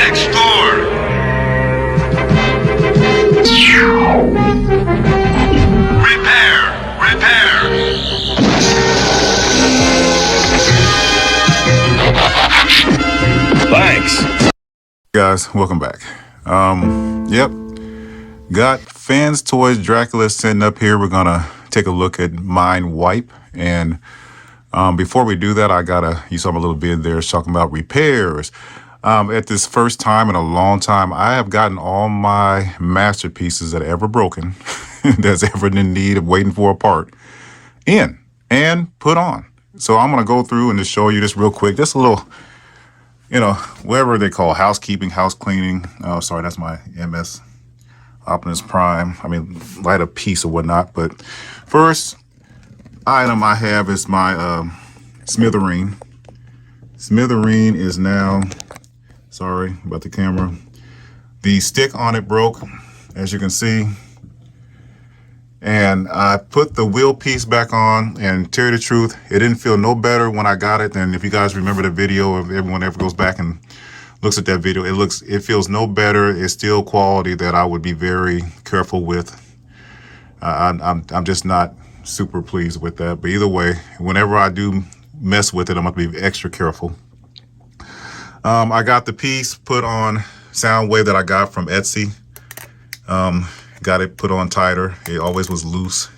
next door. Repair. Thanks. Guys, welcome back. Yep. Got Fanstoys Dracula sitting up here. We're gonna take a look at Mindwipe. And before we do that, you saw my little bit there talking about repairs. At this first time in a long time, I have gotten all my masterpieces that are ever broken, that's ever in need of waiting for a part, in and put on. So I'm going to go through and just show you this real quick. Just a little, whatever they call housekeeping, house cleaning. Oh, sorry, that's my MS Optimus Prime. I mean, light a piece or whatnot. But first item I have is my smithereen. Smithereen is now, sorry about the camera. The stick on it broke, as you can see. And I put the wheel piece back on, and to tell you the truth, it didn't feel no better when I got it than if you guys remember the video, if everyone ever goes back and looks at that video, it feels no better. It's still quality that I would be very careful with. I'm just not super pleased with that. But either way, whenever I do mess with it, I'm going to be extra careful. I got the piece put on Soundwave that I got from Etsy. Got it put on tighter. It always was loose.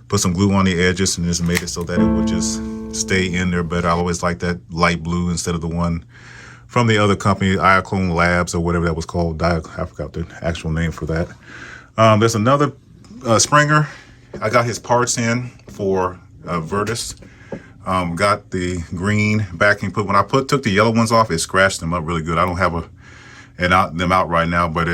Put some glue on the edges and just made it so that it would just stay in there better. I always like that light blue instead of the one from the other company, Ioclone Labs or whatever that was called. I forgot the actual name for that. There's another Springer. I got his parts in for Virtus. Got the green backing put. When I took the yellow ones off, it scratched them up really good. I don't have them out right now, but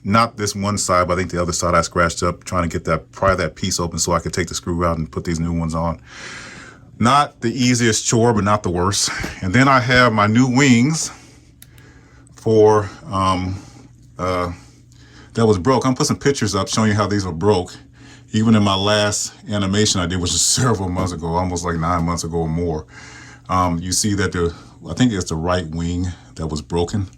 not this one side, but I think the other side I scratched up trying to get pry that piece open so I could take the screw out and put these new ones on. Not the easiest chore, but not the worst. And then I have my new wings for that was broke. I'm put some pictures up showing you how these are broke. Even in my last animation I did, which was several months ago, almost like 9 months ago or more. You see that I think it's the right wing that was broken.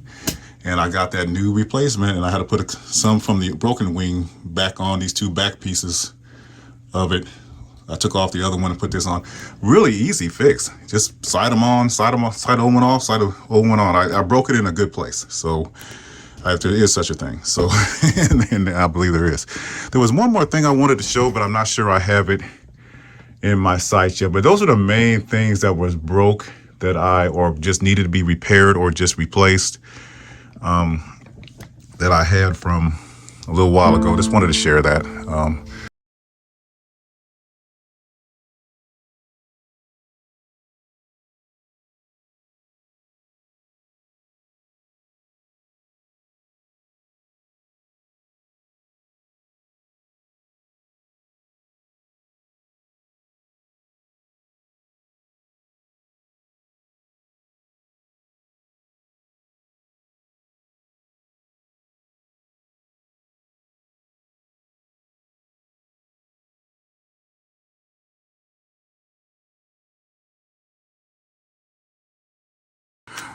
And I got that new replacement, and I had to put some from the broken wing back on these two back pieces of it. I took off the other one and put this on. Really easy fix. Just slide them on, slide the old one off, slide the old one on. I broke it in a good place. So there is such a thing. So, and I believe there is. There was one more thing I wanted to show, but I'm not sure I have it in my sites yet. But those are the main things that was broke or just needed to be repaired or just replaced. That I had from a little while ago. Just wanted to share that.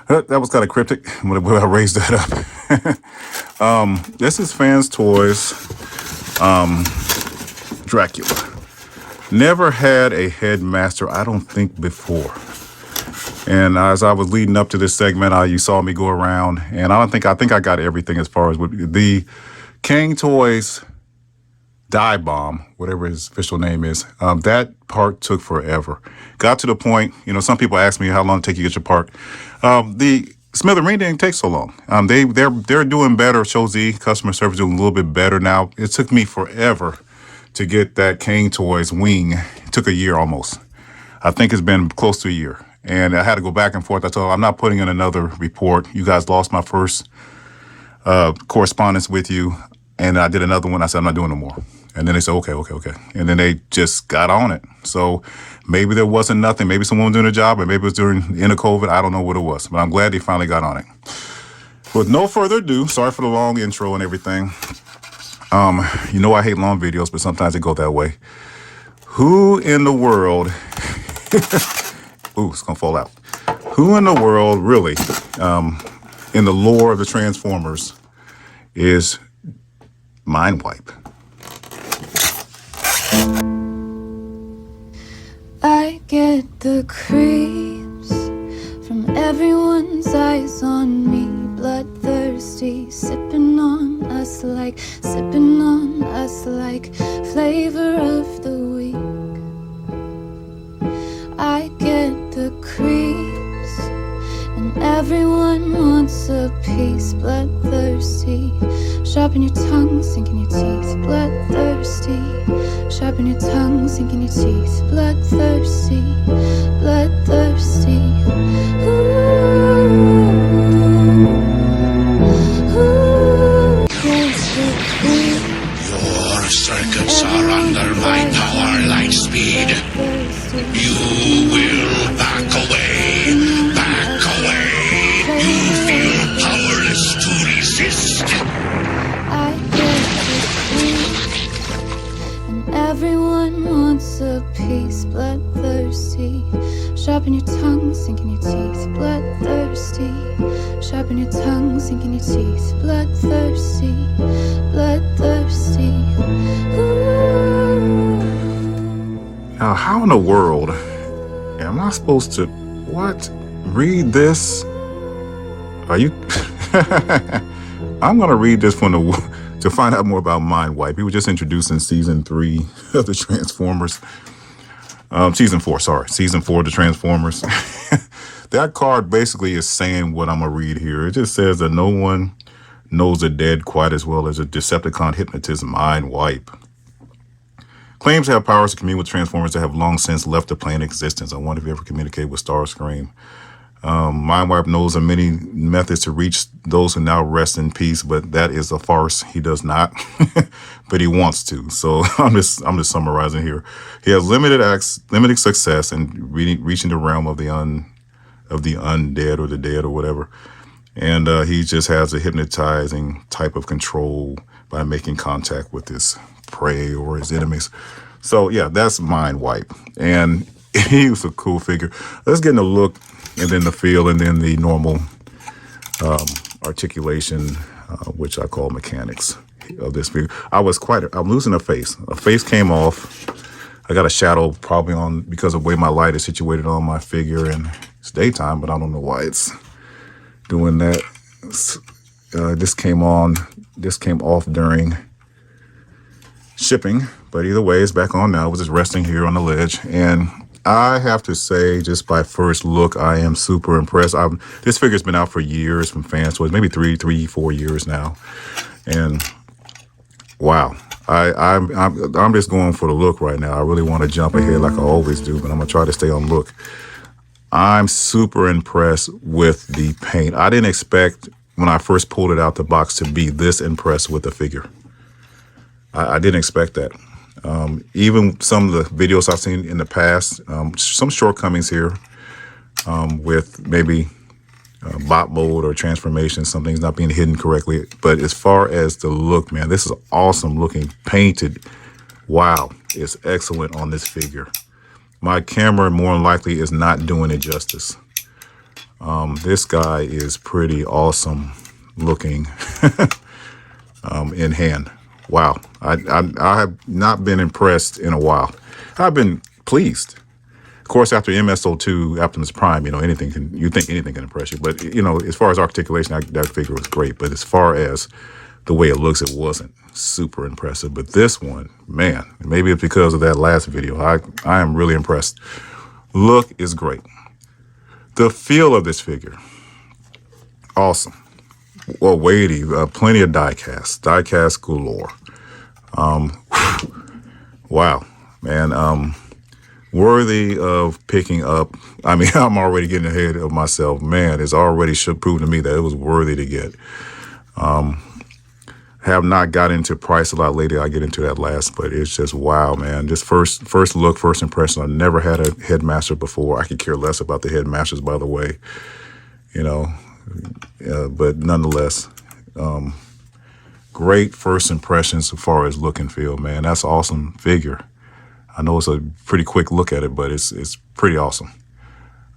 That was kind of cryptic when I raised that up. This is Fanstoys Dracula. Never had a headmaster, I don't think, before. And as I was leading up to this segment, you saw me go around, and I think I got everything as far as the King Toys Dive Bomb, whatever his official name is. That part took forever. Got to the point, some people ask me how long it take you to get your part. The smithereen didn't take so long. They're doing better. Show Z customer service doing a little bit better now. It took me forever to get that King Toys wing. It took a year almost. I think it's been close to a year. And I had to go back and forth. I told them, I'm not putting in another report. You guys lost my first correspondence with you. And I did another one. I said, I'm not doing no more. And then they said, okay. And then they just got on it. So maybe there wasn't nothing. Maybe someone was doing a job, or maybe it was during the end of COVID. I don't know what it was. But I'm glad they finally got on it. With no further ado, sorry for the long intro and everything. I hate long videos, but sometimes they go that way. Who in the world... Ooh, it's going to fall out. Who in the world really in the lore of the Transformers is Mindwipe. I get the creeps from everyone's eyes on me. Bloodthirsty, sipping on us like flavor of the week. I get the creeps, and everyone wants a piece. Bloodthirsty, sharpen your tongue, sink in your teeth. Bloodthirsty, sharpen your tongue, sink in your teeth. Bloodthirsty, bloodthirsty. Ooh. Your circuits are under my power light speed. You will back away, back away. You feel powerless to resist. I get the creep, and everyone wants a piece. Bloodthirsty, sharpen your tongue, sink in your teeth. Bloodthirsty, sharpen your tongue, sink in your teeth. Bloodthirsty, bloodthirsty. Ooh. Now, how in the world am I supposed to, read this? Are you? I'm going to read this from to find out more about Mindwipe. He was just introduced in season 3 of the Transformers. Season 4 of the Transformers. That card basically is saying what I'm going to read here. It just says that no one knows the dead quite as well as a Decepticon hypnotist, Mindwipe. Claims to have powers to commune with Transformers that have long since left the plane existence. I wonder if you ever communicated with Starscream. Mindwipe knows of many methods to reach those who now rest in peace, but that is a farce. He does not, but he wants to. So I'm just summarizing here. He has limited success in reaching the realm of the undead or the dead or whatever, and he just has a hypnotizing type of control by making contact with his prey or his enemies. So yeah, that's Mindwipe, and he was a cool figure. Let's get in a look, and then the feel, and then the normal articulation, which I call mechanics of this figure. I'm losing a face. A face came off. I got a shadow probably on because of the way my light is situated on my figure, and it's daytime, but I don't know why it's doing that. This came off during shipping, but either way, it's back on now. I was just resting here on the ledge, and I have to say, just by first look, I am super impressed. This figure's been out for years from Fanstoys, maybe 4 years now, and wow, I'm just going for the look right now. I really want to jump ahead like I always do, but I'm gonna try to stay on look. I'm super impressed with the paint. I didn't expect when I first pulled it out the box to be this impressed with the figure. I didn't expect that. Even some of the videos I've seen in the past, some shortcomings here with maybe bot mode or transformation, some things not being hidden correctly. But as far as the look, man, this is awesome looking, painted. Wow, it's excellent on this figure. My camera more than likely is not doing it justice. This guy is pretty awesome looking in hand. Wow, I have not been impressed in a while. I've been pleased. Of course, after MSO2, Optimus Prime, you think anything can impress you. But, as far as articulation, that figure was great. But as far as the way it looks, it wasn't super impressive. But this one, man, maybe it's because of that last video. I am really impressed. Look is great. The feel of this figure, awesome. Well, weighty, plenty of die-cast galore. Wow, man, worthy of picking up. I mean, I'm already getting ahead of myself. Man, it's already proven to me that it was worthy to get. Have not got into price a lot lately. I'll get into that last, but it's just wow, man. Just first look, first impression. I never had a headmaster before. I could care less about the headmasters, by the way, but nonetheless, great first impressions as far as look and feel, man. That's an awesome figure. I know it's a pretty quick look at it, but it's pretty awesome.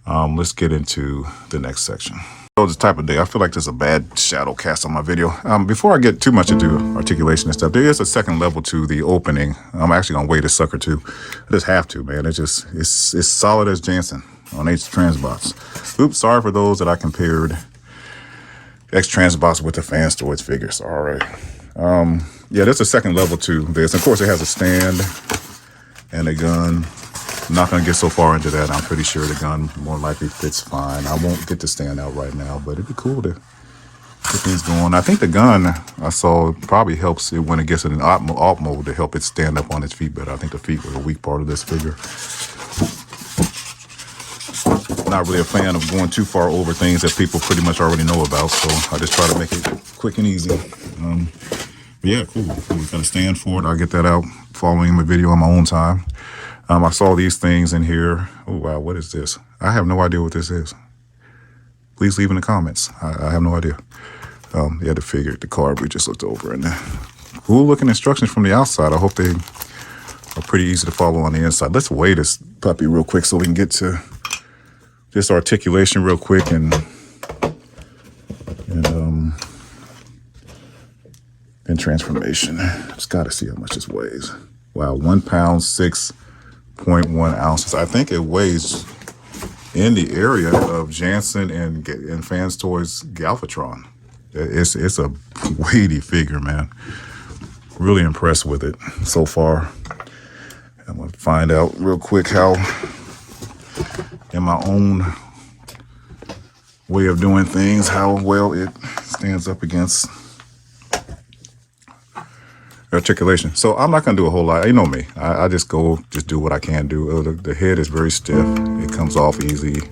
Let's get into the next section. This type of day, I feel like there's a bad shadow cast on my video. Before I get too much into articulation and stuff, there is a second level to the opening. I'm actually gonna weigh this sucker too. I just have to, man. It's solid as Jansen on H Transbots. Oops, sorry for those that I compared X Transbots with the Fanstoys figures. All right. Yeah, there's a second level to this. Of course, it has a stand and a gun. I'm not going to get so far into that. I'm pretty sure the gun more likely fits fine. I won't get the stand out right now, but it'd be cool to get things going. I think the gun I saw probably helps it when it gets in an alt mode to help it stand up on its feet better. I think the feet were a weak part of this figure. Not really a fan of going too far over things that people pretty much already know about, so I just try to make it quick and easy. But yeah, cool. We got a stand for it. I'll get that out following my video on my own time. I saw these things in here. Oh, wow, what is this? I have no idea what this is. Please leave in the comments. I have no idea. Yeah, the figure, the card we just looked over. And cool looking instructions from the outside. I hope they are pretty easy to follow on the inside. Let's weigh this puppy real quick so we can get to this articulation real quick and transformation. Just got to see how much this weighs. Wow, 1 pound, 6.1 ounces. I think it weighs in the area of Jansen and Fanstoys Galvatron. It's a weighty figure, man. Really impressed with it so far. I'm gonna find out real quick how, in my own way of doing things, how well it stands up against articulation. So I'm not gonna do a whole lot. You know me. I just do what I can do. The head is very stiff. It comes off easy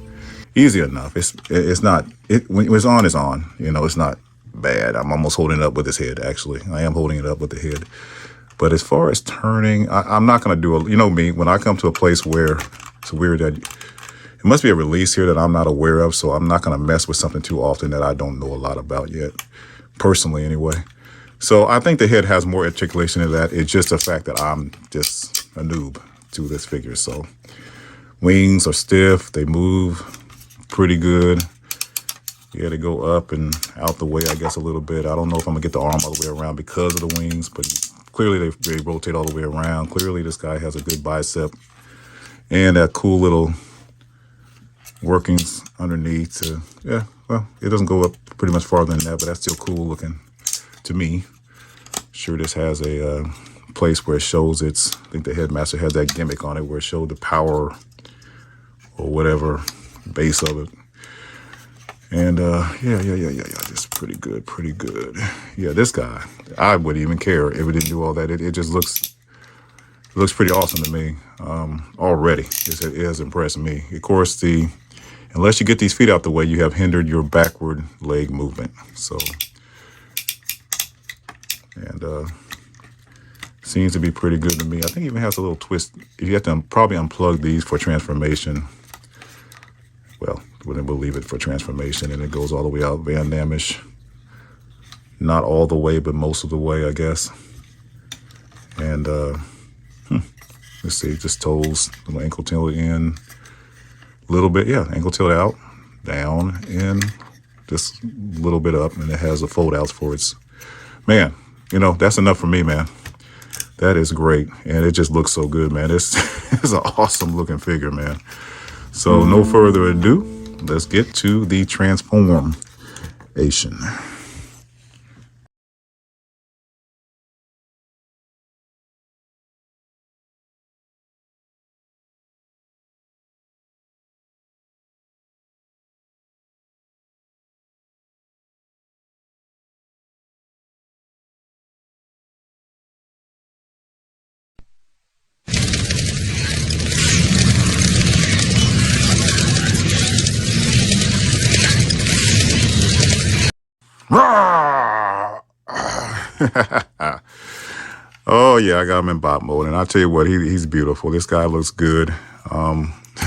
enough. It's not. When it's on, it's on. You know, it's not bad. I'm almost holding it up with his head. Actually, I am holding it up with the head. But as far as turning, I'm not gonna do you know me. When I come to a place where it's weird that it must be a release here that I'm not aware of. So I'm not gonna mess with something too often that I don't know a lot about yet, personally anyway. So I think the head has more articulation than that. It's just the fact that I'm just a noob to this figure. So wings are stiff. They move pretty good. Yeah, they go up and out the way, I guess, a little bit. I don't know if I'm going to get the arm all the way around because of the wings, but clearly they rotate all the way around. Clearly this guy has a good bicep and that cool little workings underneath. Yeah, well, it doesn't go up pretty much farther than that, but that's still cool looking. To me, sure, this has a place where it shows I think the headmaster has that gimmick on it where it showed the power or whatever base of it. And yeah, just pretty good. Yeah, this guy, I wouldn't even care if it didn't do all that. It just looks pretty awesome to me already. It has impressed me. Of course, unless you get these feet out the way, you have hindered your backward leg movement. So. And seems to be pretty good to me. I think it even has a little twist. You have to probably unplug these for transformation. Well, we'll leave it for transformation, and it goes all the way out Van Damme-ish. Not all the way, but most of the way, I guess. And let's see, just toes, little ankle tilt in, a little bit, yeah, ankle tilt out, down, in, just a little bit up, and it has the fold outs for its, man. You know, that's enough for me, man. That is great. And it just looks so good, man. It's an awesome looking figure, man. So no further ado, let's get to the transformation. Oh yeah, I got him in bot mode, and I'll tell you what, he's beautiful. This guy looks good.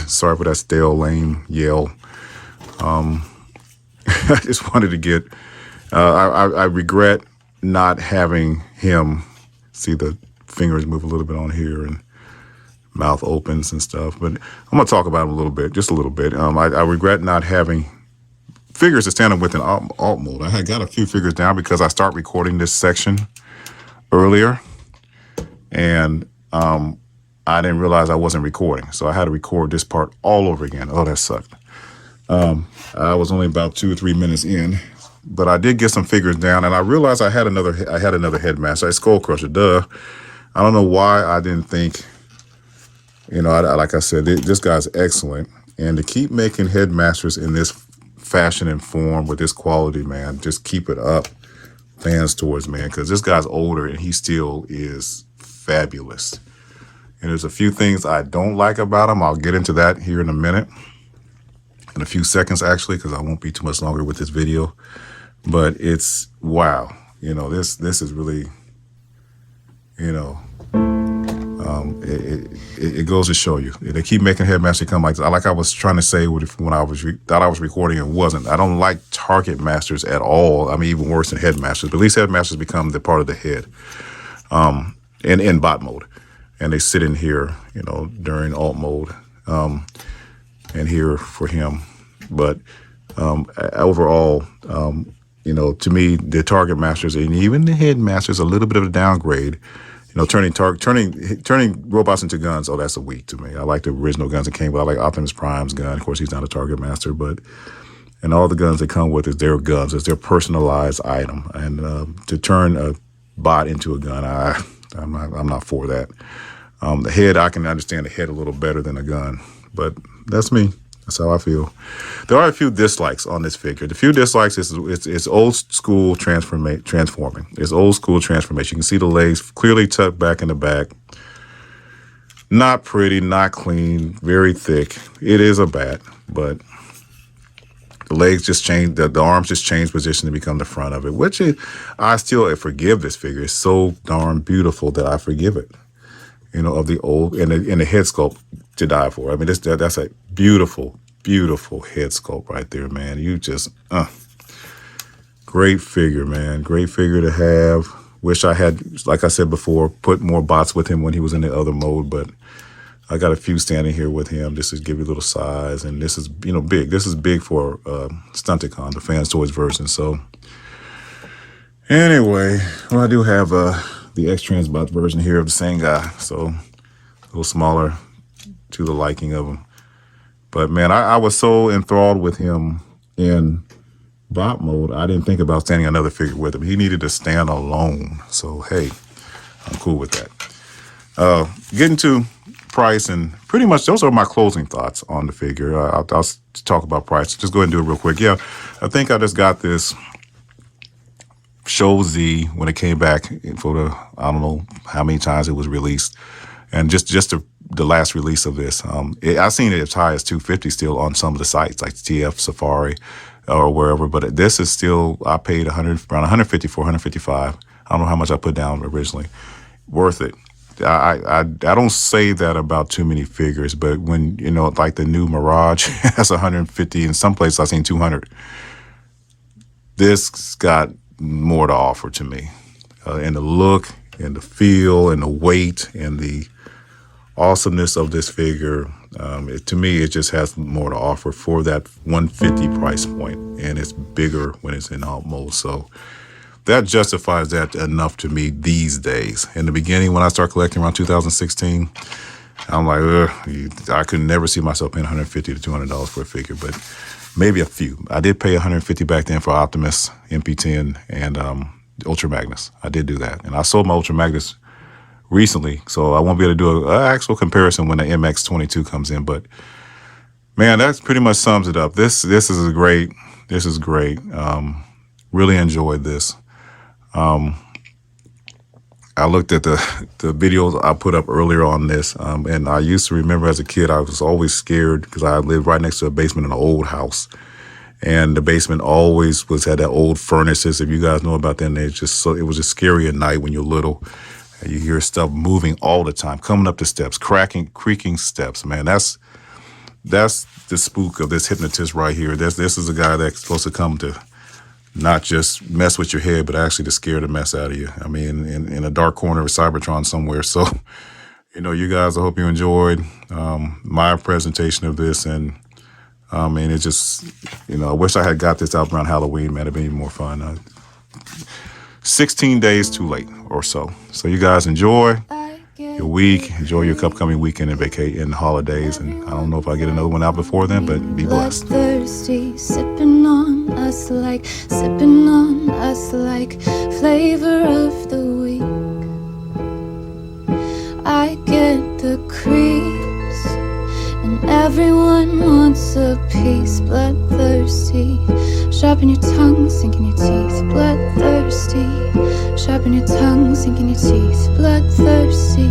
Sorry for that stale, lame yell. I just wanted to get. I regret not having him. See the fingers move a little bit on here and mouth opens and stuff. But I'm gonna talk about him a little bit, just a little bit. I regret not having figures to stand up with in alt mode. I had got a few figures down because I start recording this section earlier, and I didn't realize I wasn't recording, so I had to record this part all over again. Oh, that sucked. I was only about 2 or 3 minutes in, but I did get some figures down, and I realized I had another headmaster, a Skull Crusher. Duh. I don't know why I didn't think. You know, like I said, this guy's excellent, and to keep making headmasters in this fashion and form with this quality, man, just keep it up. Fanstoys, man, because this guy's older and he still is fabulous. And there's a few things I don't like about him. I'll get into that here in a minute, in a few seconds actually, because I won't be too much longer with this video. But it's wow, you know, this is really, you know, it goes to show you. They keep making headmasters come like I was trying to say when I thought I was recording and wasn't. I don't like target masters at all. I mean, even worse than headmasters. But at least headmasters become the part of the head, in bot mode, and they sit in here, you know, during alt mode, and here for him. But overall, you know, to me, the target masters and even the headmasters a little bit of a downgrade. You know, turning robots into guns. Oh, that's a weak to me. I like the original guns that came with. I like Optimus Prime's gun. Of course, he's not a target master, but and all the guns they come with is their guns. It's their personalized item. And to turn a bot into a gun, I'm not for that. The head, I can understand the head a little better than a gun, but that's me. That's how I feel. There are a few dislikes on this figure. The few dislikes is it's old school transforming. It's old school transformation. You can see the legs clearly tucked back in the back. Not pretty, not clean, very thick. It is a bat, but the legs just changed. The arms just changed position to become the front of it, which I still forgive this figure. It's so darn beautiful that I forgive it. You know, of the old and the head sculpt to die for. I mean, that's a beautiful, beautiful head sculpt right there, man. You just, great figure, man. Great figure to have. Wish I had, like I said before, put more bots with him when he was in the other mode, but I got a few standing here with him just to give you a little size, and this is, you know, big. This is big for Stunticon, the Fanstoys version. So anyway, well, I do have the X-Transbot version here of the same guy, so a little smaller to the liking of him. But man, I was so enthralled with him in bot mode, I didn't think about standing another figure with him. He needed to stand alone. So hey, I'm cool with that. Getting to price, and pretty much those are my closing thoughts on the figure. I'll talk about price. Just go ahead and do it real quick. Yeah, I think I just got this Show Z when it came back for the, I don't know how many times it was released, and just the last release of this, I've seen it as high as $250 still on some of the sites like TF Safari or wherever, but this is still, I paid around 154, 155. I don't know how much I put down originally. Worth it. I don't say that about too many figures, but when, you know, like the new Mirage has 150, in some places I've seen 200. This got more to offer to me, and the look and the feel and the weight and the awesomeness of this figure. To me, it just has more to offer for that 150 price point, and it's bigger when it's in alt mode. So that justifies that enough to me these days. In the beginning, when I started collecting around 2016, I'm like, ugh, I could never see myself paying $150 to $200 for a figure, but maybe a few. I did pay $150 back then for Optimus, MP10, and Ultra Magnus. I did do that. And I sold my Ultra Magnus recently, so I won't be able to do an actual comparison when the MX22 comes in. But man, that pretty much sums it up. This is great. This is great. Really enjoyed this. I looked at the videos I put up earlier on this, and I used to remember as a kid, I was always scared because I lived right next to a basement in an old house. And the basement always had that old furnaces. If you guys know about that, and it was just scary at night when you're little. You hear stuff moving all the time, coming up the steps, creaking steps. Man, that's the spook of this hypnotist right here. This is a guy that's supposed to come to not just mess with your head, but actually to scare the mess out of you. I mean, in a dark corner of Cybertron somewhere. So, you know, you guys, I hope you enjoyed my presentation of this, and And it just, I wish I had got this out around Halloween, man. It'd been even more fun. 16 days too late or so. So you guys enjoy your week, enjoy your upcoming weekend and vacate in the holidays. And I don't know if I get another one out before then, but be blessed. Bloodthirsty, sipping on us like flavor of the week. I get the creeps, and everyone wants a piece. Bloodthirsty, sharpen your tongue, sinking your teeth. Bloodthirsty, sharpen your tongue, sinking your teeth. Bloodthirsty,